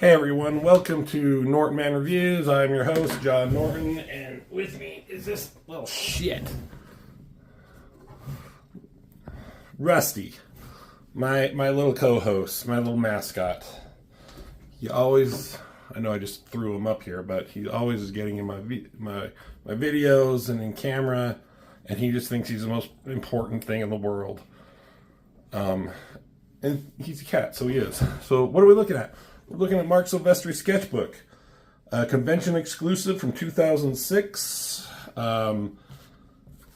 Hey everyone, welcome to Norton Man Reviews. I'm your host, John Norton, and with me is this little shit. Rusty, my little co-host, my little mascot. He always, I know I just threw him up here, but he always is getting in my videos and in camera, and he just thinks he's the most important thing in the world. And he's a cat, so he is. So what are we looking at? We're looking at Marc Silvestri sketchbook, a convention exclusive from 2006. I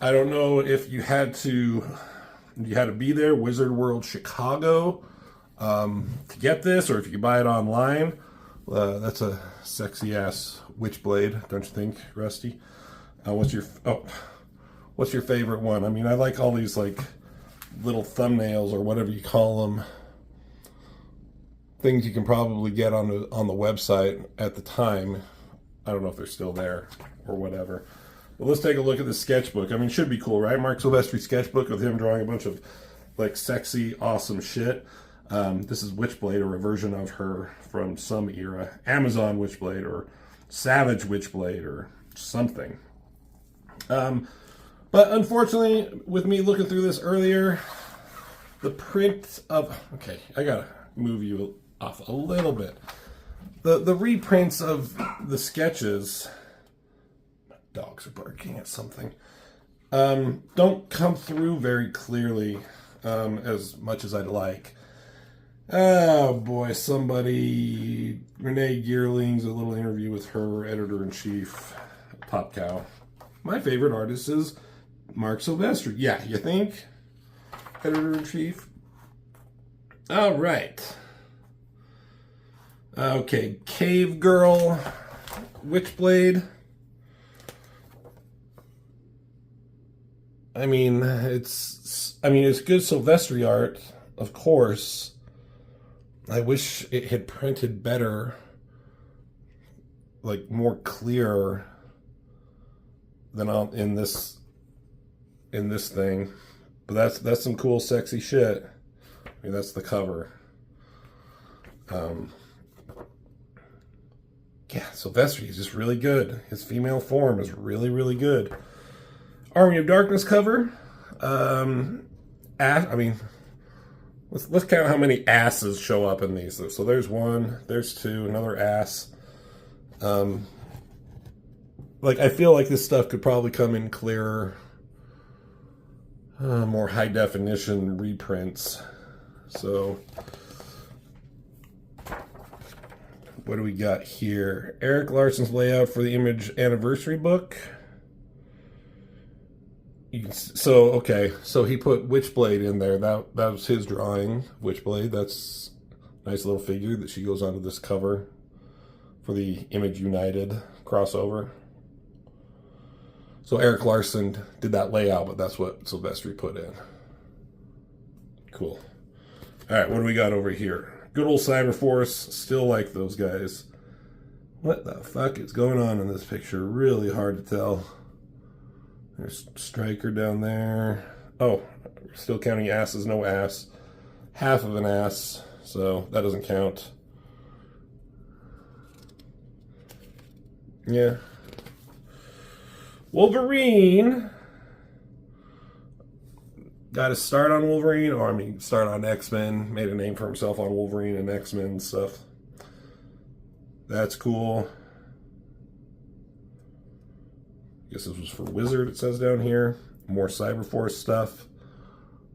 don't know if you had to be there, Wizard World Chicago, to get this, or if you could buy it online. That's a sexy ass witchblade, don't you think, Rusty? What's your favorite one? I mean, I like all these like little thumbnails or whatever you call them. Things you can probably get on the website at the time. I don't know if they're still there or whatever. But let's take a look at the sketchbook. I mean, it should be cool, right? Marc Silvestri sketchbook with him drawing a bunch of like sexy, awesome shit. This is Witchblade, or a version of her from some era. Amazon Witchblade or Savage Witchblade or something. But unfortunately, with me looking through this earlier, the print of... Okay, I gotta move you off a little bit. The reprints of the sketches, dogs are barking at something, don't come through very clearly as much as I'd like. Oh boy, Renee Geerling's a little interview with her editor-in-chief, Top Cow. My favorite artist is Marc Silvestri. Yeah, you think? Editor-in-chief? All right. Okay, Cave Girl, Witchblade. I mean, it's good Silvestri art, of course. I wish it had printed better, like more clear than in this thing. But that's some cool, sexy shit. I mean, that's the cover. Yeah, Silvestri is just really good. His female form is really, really good. Army of Darkness cover. Let's count how many asses show up in these. So there's one, there's two, another ass. Like, I feel like this stuff could probably come in clearer, more high definition reprints. So, what do we got here? Eric Larson's layout for the Image Anniversary book. So he put Witchblade in there. That was his drawing, Witchblade. That's a nice little figure that she goes onto this cover for the Image United crossover. So Eric Larson did that layout, but that's what Silvestri put in. Cool. All right, what do we got over here? Good old Cyberforce, still like those guys. What the fuck is going on in this picture? Really hard to tell. There's Stryker down there. Oh, still counting asses, no ass. Half of an ass, so that doesn't count. Yeah. Wolverine. Got to start on Wolverine, start on X-Men. Made a name for himself on Wolverine and X-Men stuff. That's cool. Guess this was for Wizard, it says down here. More Cyberforce stuff.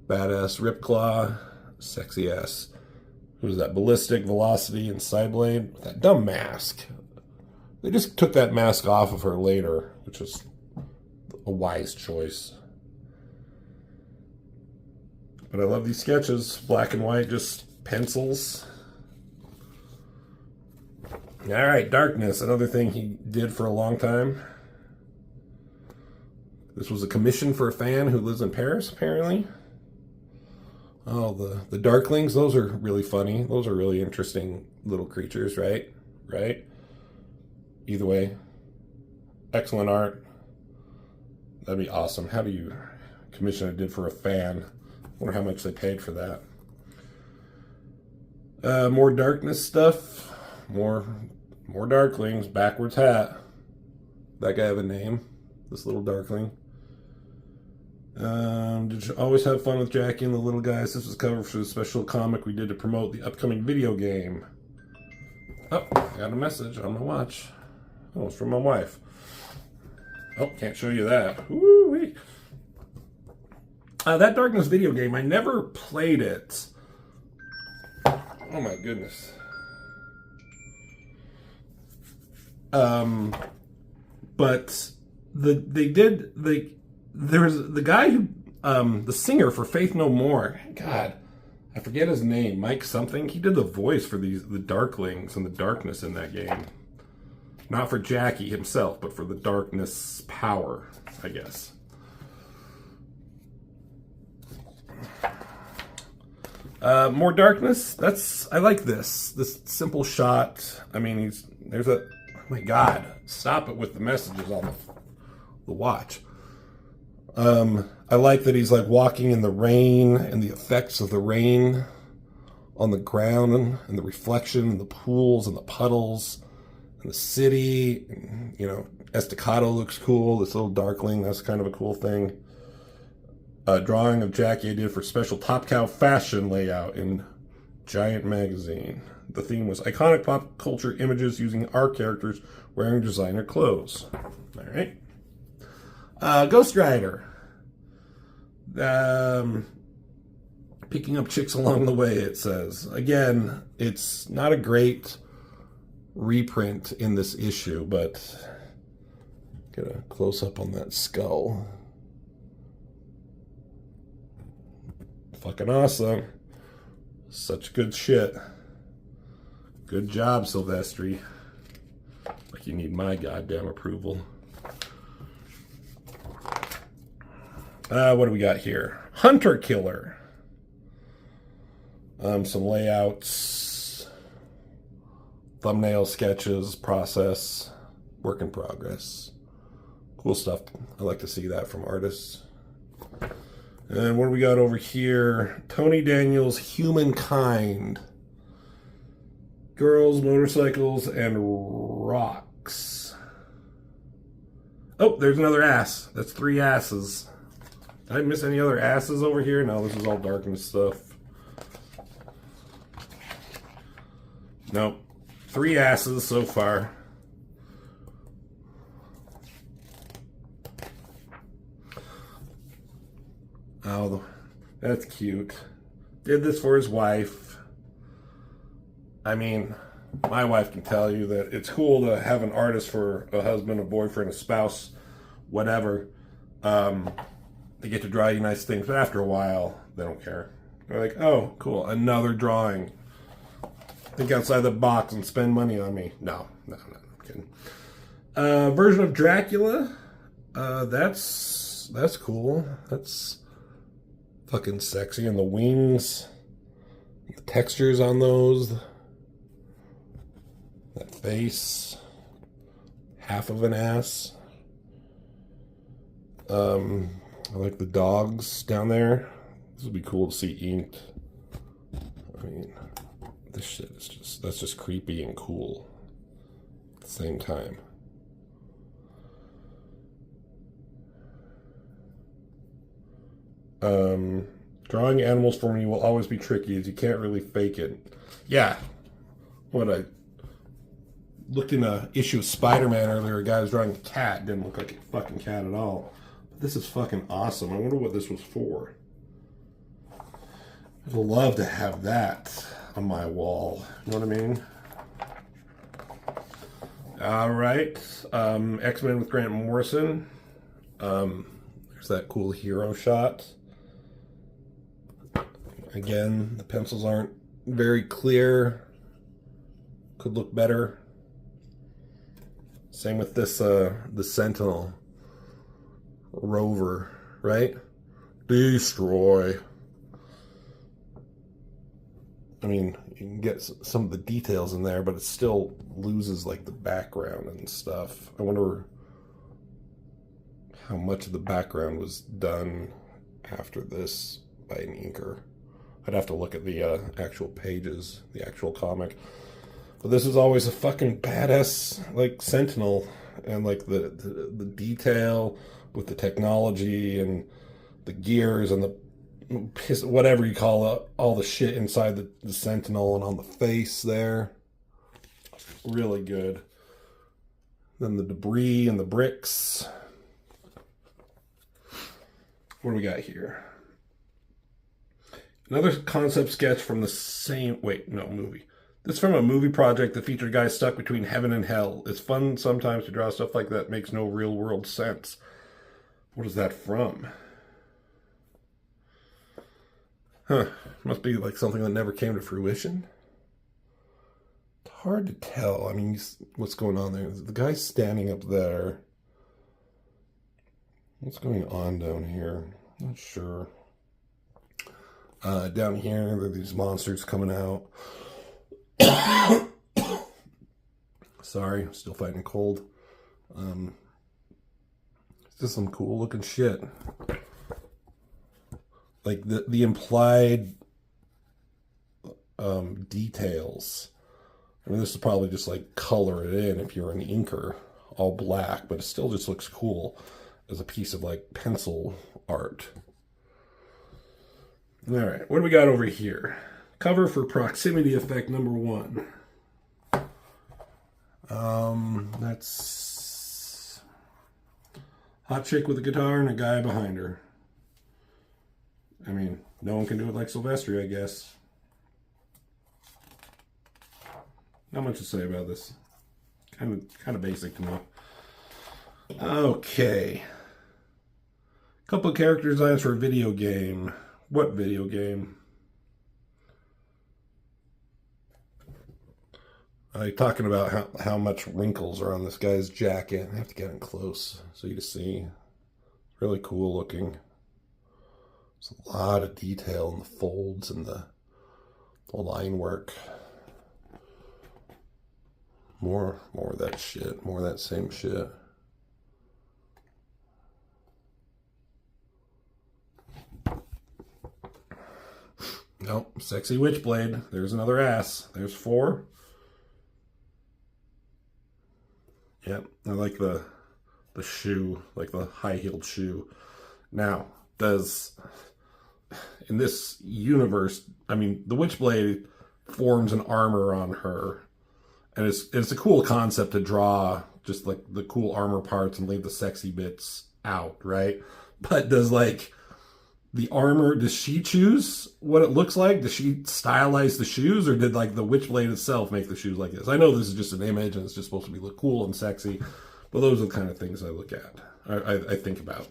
Badass Ripclaw. Sexy ass. Who's that? Ballistic, Velocity, and Cyblade. With that dumb mask. They just took that mask off of her later, which was a wise choice. But I love these sketches. Black and white, just pencils. All right, Darkness. Another thing he did for a long time. This was a commission for a fan who lives in Paris, apparently. Oh, the Darklings. Those are really funny. Those are really interesting little creatures, right? Right? Either way. Excellent art. That'd be awesome. How do you commission a did for a fan? Wonder how much they paid for that. More Darkness stuff. more Darklings. Backwards hat. That guy have a name? This little Darkling. Did you always have fun with Jackie and the Little Guys? This was covered for the special comic we did to promote the upcoming video game. Oh, I got a message on my watch. Oh, it's from my wife. Oh, can't show you that. Woo-wee. That Darkness video game, I never played it. Oh my goodness. But there's the guy who the singer for Faith No More. God, I forget his name. Mike something. He did the voice for the Darklings and the darkness in that game. Not for Jackie himself, but for the darkness power, I guess. More darkness. I like this simple shot. I mean, oh my God, stop it with the messages on the watch. I like that he's like walking in the rain and the effects of the rain on the ground and the reflection and the pools and the puddles and the city. And, you know, Estacado looks cool. This little Darkling, that's kind of a cool thing. A drawing of Jackie I did for special Top Cow fashion layout in Giant magazine. The theme was iconic pop culture images using our characters wearing designer clothes. All right. Ghost Rider. Picking up chicks along the way, it says. Again, it's not a great reprint in this issue, but get a close-up on that skull. Fucking awesome. Such good shit. Good job, Silvestri. Like you need my goddamn approval. What do we got here? Hunter Killer. Some layouts, thumbnail sketches, process, work in progress. Cool stuff. I like to see that from artists. And what do we got over here? Tony Daniels' Humankind. Girls, motorcycles, and rocks. Oh, there's another ass. That's 3 asses. Did I miss any other asses over here? No, this is all darkness stuff. Nope. 3 asses so far. Oh, that's cute. Did this for his wife. I mean, my wife can tell you that it's cool to have an artist for a husband, a boyfriend, a spouse, whatever. They get to draw you nice things, but after a while, they don't care. They're like, oh, cool, another drawing. Think outside the box and spend money on me. No, I'm kidding. Version of Dracula. That's cool. That's fucking sexy. And the wings, the textures on those, that face, half of an ass. I like the dogs down there. This would be cool to see inked. I mean, this shit is that's just creepy and cool at the same time. Drawing animals for me will always be tricky as you can't really fake it. Yeah. What I looked in a issue of Spider-Man earlier, a guy was drawing a cat. Didn't look like a fucking cat at all. But this is fucking awesome. I wonder what this was for. I'd love to have that on my wall. You know what I mean? All right. X-Men with Grant Morrison. There's that cool hero shot. Again, the pencils aren't very clear. Could look better. Same with this, the Sentinel rover, right? Destroy. I mean, you can get some of the details in there, but it still loses like the background and stuff. I wonder how much of the background was done after this by an inker. I'd have to look at the actual pages, the actual comic. But this is always a fucking badass, like, Sentinel. And, like, the detail with the technology and the gears and the whatever you call it, all the shit inside the Sentinel and on the face there. Really good. Then the debris and the bricks. What do we got here? Another concept sketch from the same... Wait, no, movie. This is from a movie project that featured guys stuck between heaven and hell. It's fun sometimes to draw stuff like that. Makes no real world sense. What is that from? Huh. Must be like something that never came to fruition. It's hard to tell. I mean, what's going on there? The guy's standing up there. What's going on down here? Not sure. Down here, there are these monsters coming out. Sorry, still fighting a cold. It's just some cool looking shit. Like the implied details. I mean, this is probably just like color it in if you're an inker, all black, but it still just looks cool as a piece of like pencil art. All right, what do we got over here? Cover for proximity effect number 1. That's hot chick with a guitar and a guy behind her. I mean, no one can do it like Silvestri, I guess. Not much to say about this. Kind of basic to me. Okay. Couple of character designs for a video game. What video game? Talking about how much wrinkles are on this guy's jacket. I have to get in close so you can see. Really cool looking. There's a lot of detail in the folds and the line work. More of that shit. More of that same shit. Nope. Sexy Witchblade. There's another ass. There's 4. Yep. I like the shoe. Like the high-heeled shoe. Now, in this universe, I mean, the Witchblade forms an armor on her. And it's a cool concept to draw just like the cool armor parts and leave the sexy bits out, right? But does like the armor, does she choose what it looks like? Does she stylize the shoes, or did like the Witchblade itself make the shoes like this? I know this is just an image and it's just supposed to be look cool and sexy, but those are the kind of things I look at, I think about.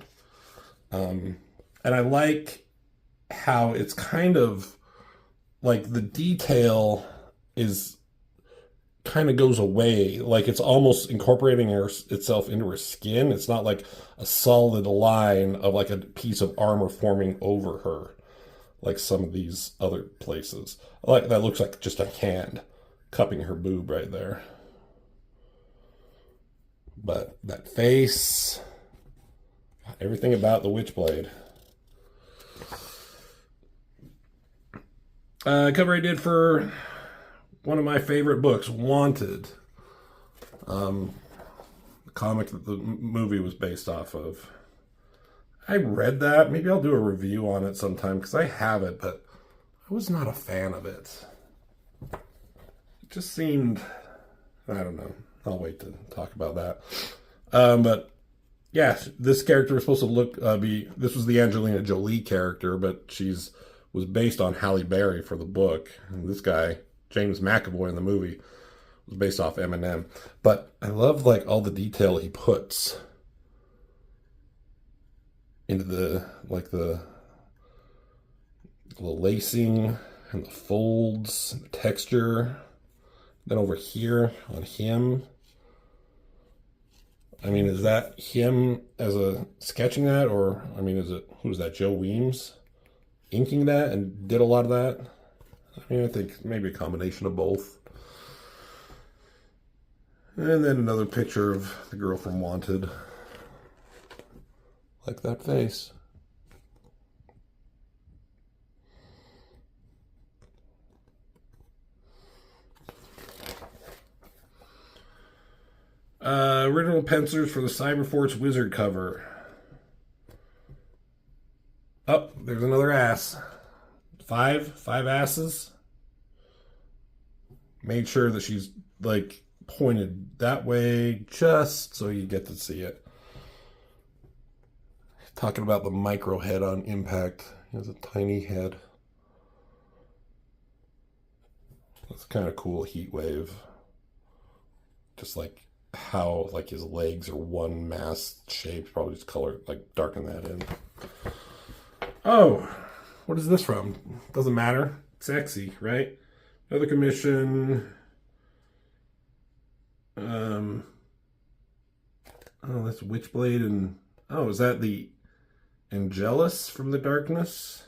And I like how it's kind of like the detail is kind of goes away, like it's almost incorporating itself into her skin. It's not like a solid line of like a piece of armor forming over her like some of these other places. Like that looks like just a hand cupping her boob right there. But that face, everything about the Witchblade. Cover I did for one of my favorite books, Wanted. The comic that the movie was based off of. I read that. Maybe I'll do a review on it sometime, because I have it, but I was not a fan of it. It just seemed... I don't know. I'll wait to talk about that. But, yeah, this character was supposed to look... this was the Angelina Jolie character, but was based on Halle Berry for the book. And this guy... James McAvoy in the movie was based off Eminem. But I love like all the detail he puts into the lacing and the folds, and the texture. Then over here on him. I mean, is that him as a sketching that, or I mean, who's that? Joe Weems inking that and did a lot of that? I mean, I think maybe a combination of both. And then another picture of the girl from Wanted. Like that face. Original pencilers for the Cyberforce Wizard cover. Oh, there's another ass. Five asses. Made sure that she's like pointed that way just so you get to see it. Talking about the micro head on impact. He has a tiny head. That's kind of cool heat wave. Just like how like his legs are one mass shape. Probably just color like darken that in. Oh, what is this from? Doesn't matter. Sexy, right? Another commission. Oh, that's Witchblade and oh, is that the Angelus from the Darkness?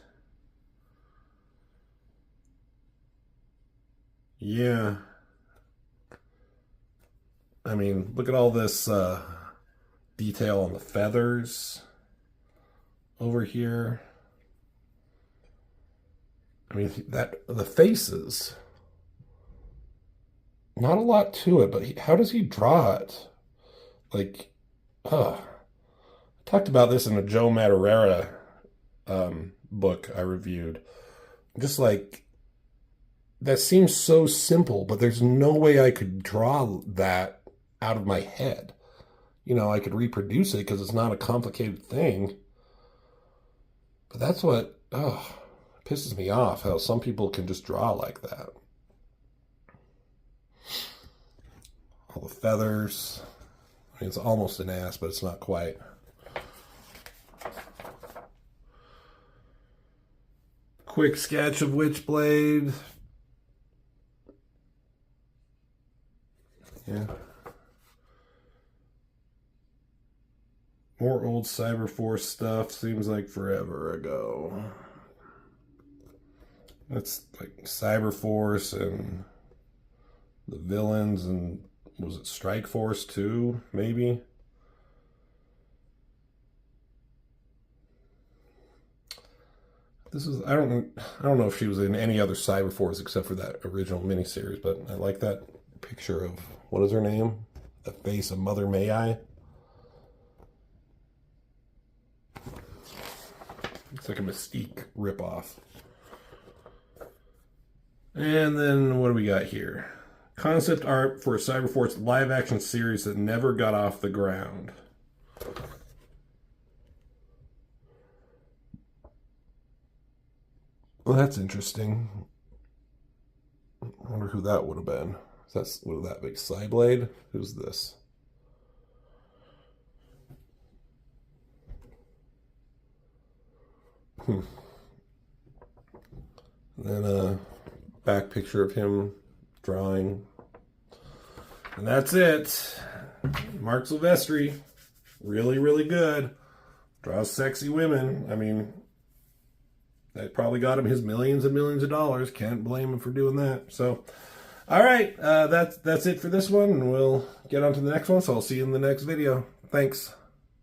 Yeah. I mean, look at all this detail on the feathers over here. I mean, that the faces. Not a lot to it, but how does he draw it? Like, I talked about this in a Joe Madureira book I reviewed. Just like, that seems so simple, but there's no way I could draw that out of my head. You know, I could reproduce it because it's not a complicated thing. But that's what pisses me off, how some people can just draw like that. All the feathers. I mean, it's almost an ass, but it's not quite. Quick sketch of Witchblade. Yeah. More old Cyberforce stuff. Seems like forever ago. That's like Cyberforce and the villains, and was it Strike Force too? Maybe. This is I don't know if she was in any other Cyberforce except for that original miniseries, but I like that picture of what is her name? The face of Mother May I. It's like a Mystique ripoff. And then what do we got here? Concept art for a Cyberforce live action series that never got off the ground. Well, that's interesting. I wonder who that would have been. That's what that big Cyblade? Who's this? And then a back picture of him drawing. And that's it. Marc Silvestri. Really, really good. Draws sexy women. I mean, that probably got him his millions and millions of dollars. Can't blame him for doing that. So, all right. That's it for this one. And we'll get on to the next one. So I'll see you in the next video. Thanks.